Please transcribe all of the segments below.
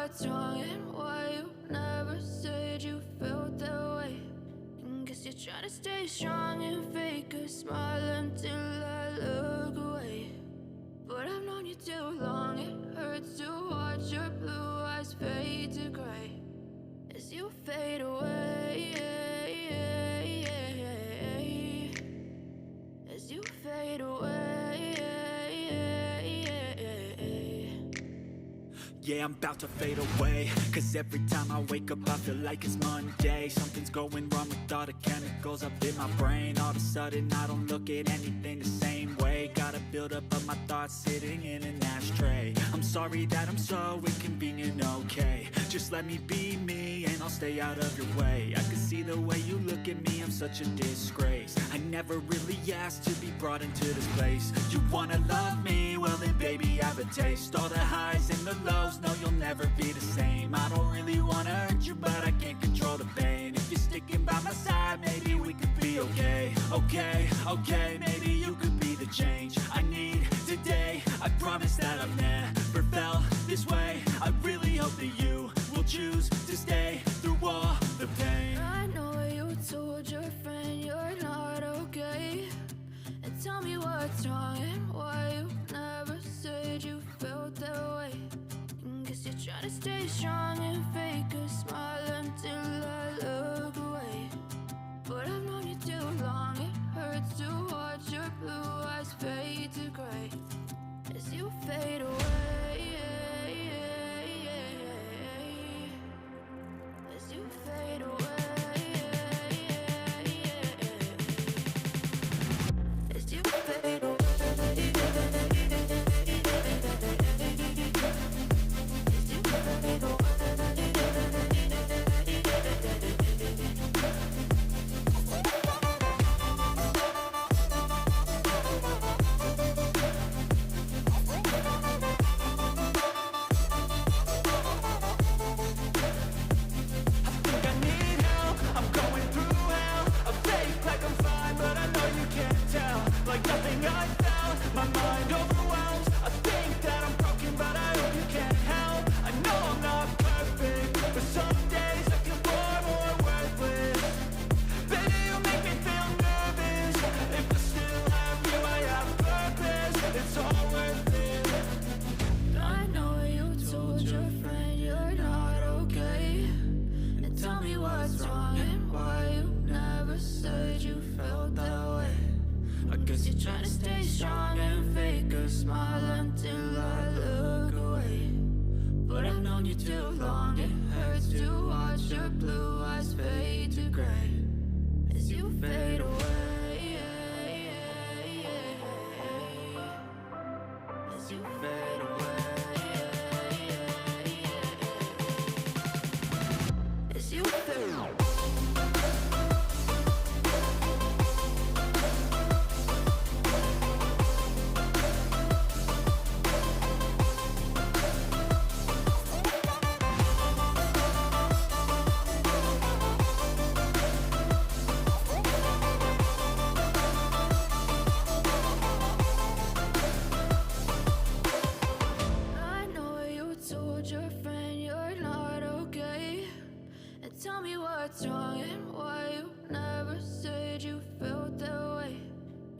what's wrong and why you never said you felt that way. And guess you're trying to stay strong and fake a smile until I look away. But I've known you too long, it hurts to watch your blue eyes fade to gray as you fade away, as you fade away. Yeah, I'm about to fade away, cause every time I wake up I feel like it's Monday. Something's going wrong with all the chemicals up in my brain. All of a sudden I don't look at anything the same way. Gotta build up of my thoughts sitting in an ashtray. I'm sorry that I'm so inconvenient, okay. Just let me be me and I'll stay out of your way. I can see the way you look at me, I'm such a disgrace. I never really asked to be brought into this place. You wanna love me? Well then baby I have a taste. All the highs and the lows, no you'll never be the same. I don't really wanna hurt you but I can't control the pain. If you're sticking by my side maybe we could be okay. Okay, maybe you could be the change I need today. I promise that I've never felt this way. I really hope that you will choose to stay through all the pain. I know you told your friend you're not okay, and tell me what's wrong and why you never said you felt that way. And guess you're trying to stay strong and fake a smile until I look away. But I've known you too long, it hurts to watch your blue eyes fade to gray as you fade away, as you fade away, as you fade away. Tell me what's wrong and why you never said you felt that way.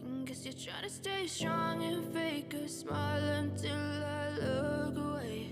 And guess you're trying to stay strong and fake a smile until I look away.